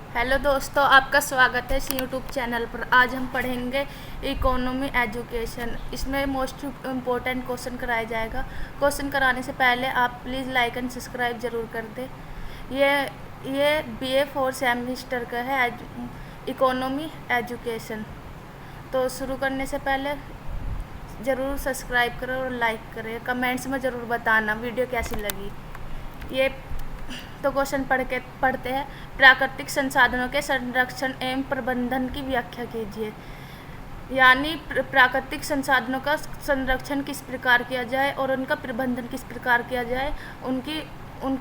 Hello दोस्तों, आपका स्वागत है इस यूट्यूब चैनल पर। आज हम पढ़ेंगे इकोनॉमी एजुकेशन। इसमें मोस्ट इम्पोर्टेंट क्वेश्चन कराया जाएगा। क्वेश्चन कराने से पहले आप प्लीज़ लाइक एंड सब्सक्राइब ज़रूर कर दें। ये बीए 4 सेमेस्टर का है इकोनॉमी एजुकेशन। तो शुरू करने से पहले ज़रूर सब्सक्राइब करें और लाइक करें। कमेंट्स में ज़रूर बताना वीडियो कैसी लगी। ये तो क्वेश्चन पढ़ते हैं। प्राकृतिक संसाधनों के संरक्षण एवं प्रबंधन की व्याख्या कीजिए। यानी प्राकृतिक संसाधनों का संरक्षण किस प्रकार किया जाए और उनका प्रबंधन किस प्रकार किया जाए,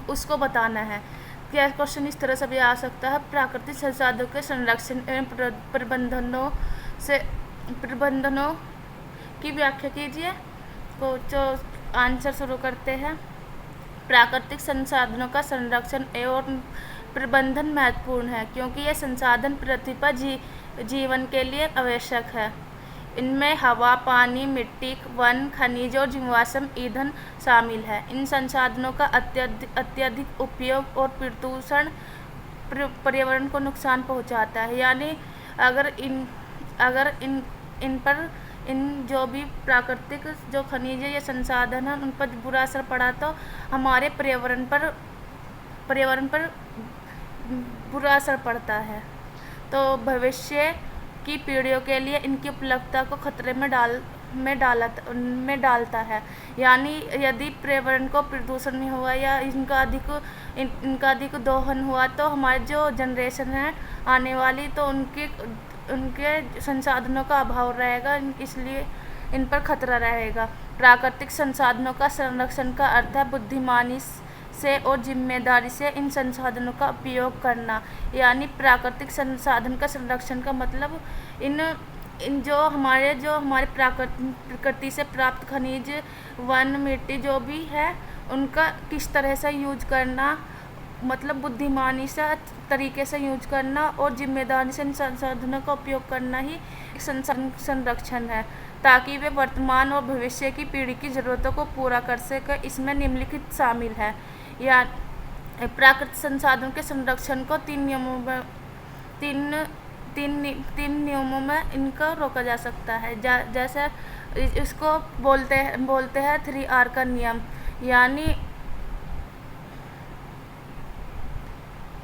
उसको बताना है। क्या क्वेश्चन इस तरह से भी आ सकता है, प्राकृतिक संसाधनों के संरक्षण एवं प्रबंधनों की व्याख्या कीजिए। तो आंसर शुरू करते हैं। प्राकृतिक संसाधनों का संरक्षण एवं प्रबंधन महत्वपूर्ण है क्योंकि ये संसाधन पृथ्वी पर जीवन के लिए आवश्यक है। इनमें हवा, पानी, मिट्टी, वन, खनिज और जीवाश्म ईंधन शामिल है। इन संसाधनों का अत्यधिक उपयोग और प्रदूषण पर्यावरण को नुकसान पहुंचाता है। यानी अगर इन जो भी प्राकृतिक जो खनिज या संसाधन हैं उन पर बुरा असर पड़ा तो हमारे पर्यावरण पर बुरा असर पड़ता है। तो भविष्य की पीढ़ियों के लिए इनकी उपलब्धता को खतरे में डालता है। यानी यदि पर्यावरण को प्रदूषण नहीं हुआ या इनका अधिक दोहन हुआ तो हमारी जो जनरेशन है आने वाली, तो उनके संसाधनों का अभाव रहेगा, इसलिए इन पर खतरा रहेगा। प्राकृतिक संसाधनों का संरक्षण का अर्थ है बुद्धिमानी से और जिम्मेदारी से इन संसाधनों का उपयोग करना। यानी प्राकृतिक संसाधन का संरक्षण का मतलब इन जो हमारे प्रकृति से प्राप्त खनिज, वन, मिट्टी जो भी है उनका किस तरह से यूज करना, मतलब बुद्धिमानी से तरीके से यूज करना और जिम्मेदारी से इन संसाधनों का उपयोग करना ही संरक्षण है, ताकि वे वर्तमान और भविष्य की पीढ़ी की ज़रूरतों को पूरा कर सके। इसमें निम्नलिखित शामिल है। या प्राकृतिक संसाधनों के संरक्षण को तीन नियमों में इनको रोका जा सकता है। जैसे इसको बोलते हैं 3R का नियम। यानी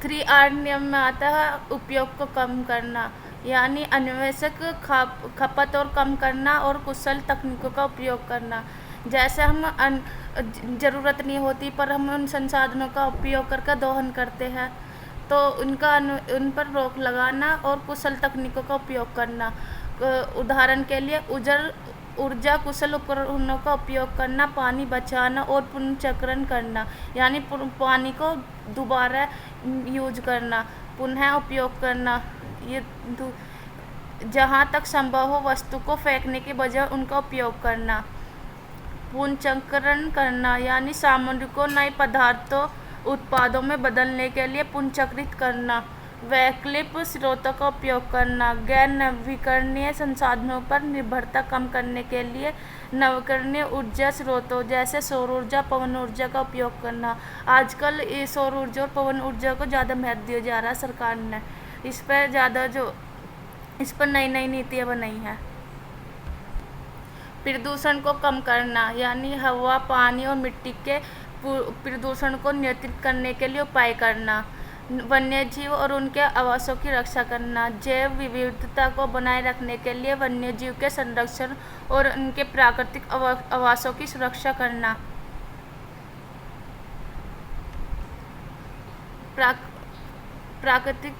3R नियम में आता है उपयोग को कम करना, यानी अनावश्यक खपत और कम करना और कुशल तकनीकों का उपयोग करना। जैसे हम ज़रूरत नहीं होती पर हम उन संसाधनों का उपयोग करके दोहन करते हैं, तो उन पर रोक लगाना और कुशल तकनीकों का उपयोग करना। उदाहरण के लिए ऊर्जा कुशल उपकरणों का उपयोग करना, पानी बचाना और पुनर्चक्रण करना, यानी पानी को दोबारा यूज करना, पुनः उपयोग करना। ये जहाँ तक संभव हो वस्तु को फेंकने के बजाय उनका उपयोग करना। पुनर्चक्रण करना यानी सामग्री को नए पदार्थों उत्पादों में बदलने के लिए पुनर्चक्रित करना। वैकल्पिक स्रोतों का उपयोग करना। गैर नवीकरणीय संसाधनों पर निर्भरता कम करने के लिए नवीकरणीय ऊर्जा स्रोतों जैसे सौर ऊर्जा, पवन ऊर्जा का उपयोग करना। आजकल ये सौर ऊर्जा और पवन ऊर्जा को ज़्यादा महत्व दिया जा रहा है। सरकार ने इस पर नई नीतियाँ बनाई हैं। प्रदूषण को कम करना यानी हवा, पानी और मिट्टी के प्रदूषण को नियंत्रित करने के लिए उपाय करना। वन्यजीव और उनके आवासों की रक्षा करना। जैव विविधता को बनाए रखने के लिए वन्यजीव के संरक्षण और उनके प्राकृतिक आवासों की सुरक्षा करना। प्राकृतिक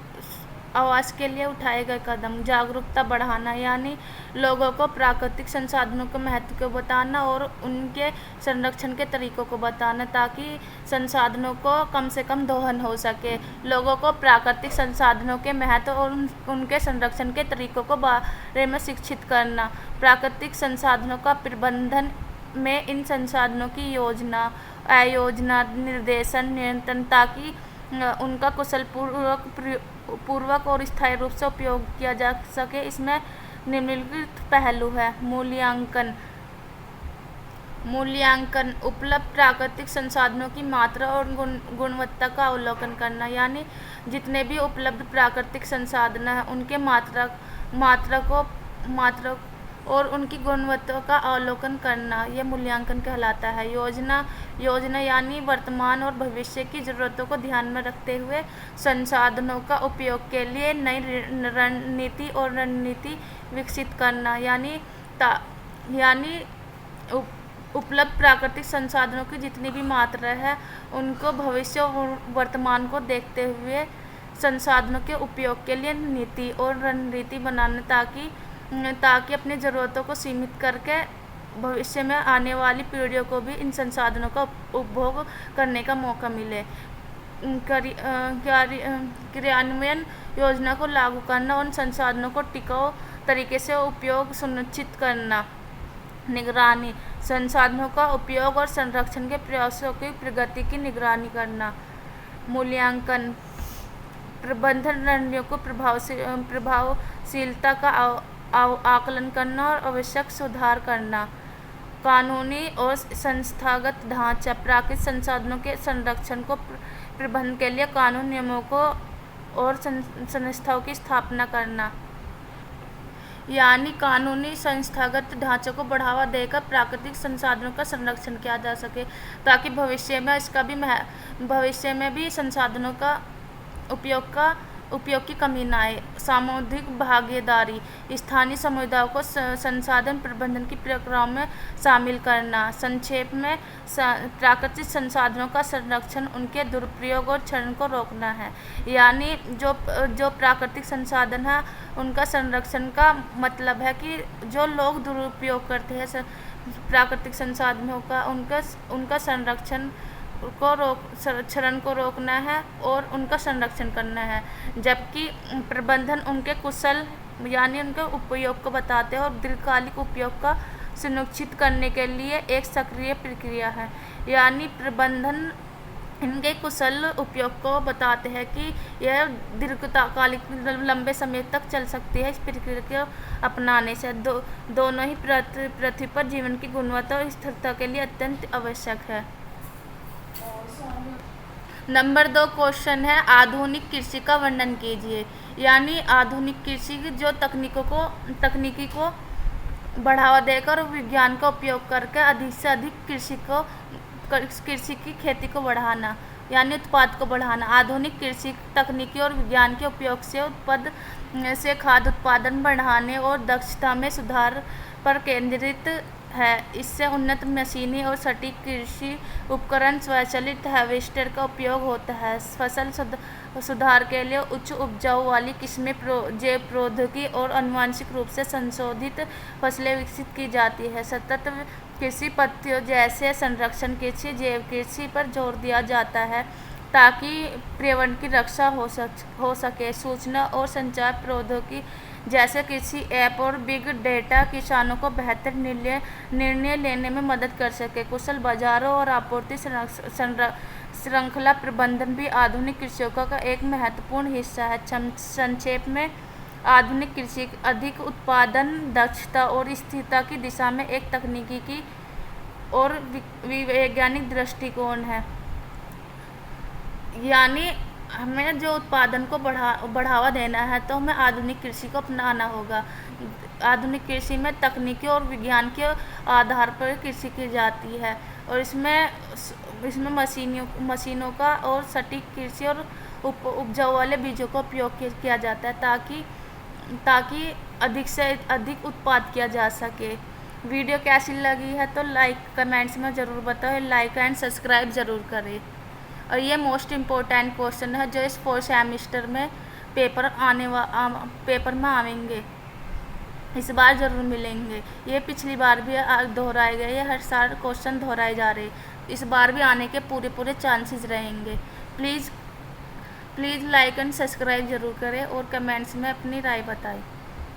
आवास के लिए उठाए गए कदम। जागरूकता बढ़ाना यानी लोगों को प्राकृतिक संसाधनों के महत्व को बताना और उनके संरक्षण के तरीकों को बताना, ताकि संसाधनों को कम से कम दोहन हो सके। लोगों को प्राकृतिक संसाधनों के महत्व और उनके संरक्षण के तरीकों को बारे में शिक्षित करना। प्राकृतिक संसाधनों का प्रबंधन में इन संसाधनों की योजना, आयोजना, निर्देशन, नियंत्रण, ताकि उनका कुशल पूर्वक और स्थायी रूप से उपयोग किया जा सके। इसमें निम्नलिखित पहलू है। मूल्यांकन मूल्यांकन उपलब्ध प्राकृतिक संसाधनों की मात्रा और गुणवत्ता का अवलोकन करना, यानी जितने भी उपलब्ध प्राकृतिक संसाधन हैं उनके मात्रा और उनकी गुणवत्ता का अवलोकन करना, यह मूल्यांकन कहलाता है। योजना यानी वर्तमान और भविष्य की ज़रूरतों को ध्यान में रखते हुए संसाधनों का उपयोग के लिए नई रणनीति और रणनीति विकसित करना, यानी उपलब्ध प्राकृतिक संसाधनों की जितनी भी मात्रा है उनको भविष्य और वर्तमान को देखते हुए संसाधनों के उपयोग के लिए नीति और रणनीति बनाना, ताकि अपनी ज़रूरतों को सीमित करके भविष्य में आने वाली पीढ़ियों को भी इन संसाधनों का उपभोग करने का मौका मिले। क्रियान्वयन योजना को लागू करना, उन संसाधनों को टिकाऊ तरीके से उपयोग सुनिश्चित करना। निगरानी, संसाधनों का उपयोग और संरक्षण के प्रयासों की प्रगति की निगरानी करना। मूल्यांकन, प्रबंधन रणनीतियों को प्रभावशीलता का आकलन करना और आवश्यक सुधार करना। कानूनी और संस्थागत ढांचा, प्राकृतिक संसाधनों के संरक्षण को प्रबंधन के लिए कानून नियमों को और संस्थाओं की स्थापना करना, यानी कानूनी संस्थागत ढांचे को बढ़ावा देकर प्राकृतिक संसाधनों का संरक्षण किया जा सके, ताकि भविष्य में भी संसाधनों का उपयोग की कमी न आए। सामुदायिक भागीदारी, स्थानीय समुदायों को संसाधन प्रबंधन की प्रक्रियाओं में शामिल करना। संक्षेप में, प्राकृतिक संसाधनों का संरक्षण उनके दुरुपयोग और क्षरण को रोकना है, यानी जो प्राकृतिक संसाधन है उनका संरक्षण का मतलब है कि जो लोग दुरुपयोग करते हैं प्राकृतिक संसाधनों का, उनका संरक्षण क्षरण को रोकना है और उनका संरक्षण करना है, जबकि प्रबंधन उनके कुशल यानी उनके उपयोग को बताते हैं और दीर्घकालिक उपयोग का सुनिश्चित करने के लिए एक सक्रिय प्रक्रिया है। यानी प्रबंधन इनके कुशल उपयोग को बताते हैं कि यह दीर्घकालिक लंबे समय तक चल सकती है। इस प्रक्रिया को अपनाने से दोनों ही पृथ्वी पर जीवन की गुणवत्ता और स्थिरता के लिए अत्यंत आवश्यक है। नंबर 2 क्वेश्चन है, आधुनिक कृषि का वर्णन कीजिए। यानी आधुनिक कृषि जो तकनीकी को बढ़ावा देकर विज्ञान का उपयोग करके अधिक से अधिक कृषि की खेती को बढ़ाना, यानी उत्पाद को बढ़ाना। आधुनिक कृषि तकनीकी और विज्ञान के उपयोग से खाद्य उत्पादन बढ़ाने और दक्षता में सुधार पर केंद्रित है। इससे उन्नत मशीनी और सटीक कृषि उपकरण, स्वचालित हार्वेस्टर का उपयोग होता है। फसल सुधार के लिए उच्च उपजाऊ वाली किस्में, जैव प्रौद्योगिकी और आनुवंशिक रूप से संशोधित फसलें विकसित की जाती है। सतत कृषि पद्धतियों जैसे संरक्षण कृषि, जैव कृषि पर जोर दिया जाता है ताकि पर्यावरण की रक्षा हो सके। सूचना और संचार प्रौद्योगिकी जैसे कृषि ऐप और बिग डेटा किसानों को बेहतर निर्णय लेने में मदद कर सके। कुशल बाजारों और आपूर्ति श्रृंखला प्रबंधन भी आधुनिक कृषि का एक महत्वपूर्ण हिस्सा है। संक्षेप में, आधुनिक कृषि अधिक उत्पादन, दक्षता और स्थिरता की दिशा में एक तकनीकी और वैज्ञानिक दृष्टिकोण है। यानी हमें जो उत्पादन को बढ़ावा देना है तो हमें आधुनिक कृषि को अपनाना होगा। आधुनिक कृषि में तकनीकी और विज्ञान के आधार पर कृषि की जाती है और इसमें मशीनों का और सटीक कृषि और उपजाऊ वाले बीजों का उपयोग किया जाता है ताकि अधिक से अधिक उत्पाद किया जा सके। वीडियो कैसी लगी है तो कमेंट्स में ज़रूर बताओ, लाइक एंड सब्सक्राइब ज़रूर करें। और ये मोस्ट इम्पोर्टेंट क्वेश्चन है जो इस 4th सेमेस्टर में पेपर में आएंगे, इस बार ज़रूर मिलेंगे। ये पिछली बार भी दोहराए गए, ये हर साल क्वेश्चन दोहराए जा रहे, इस बार भी आने के पूरे चांसेस रहेंगे। प्लीज़ लाइक एंड सब्सक्राइब ज़रूर करें और कमेंट्स में अपनी राय बताएं।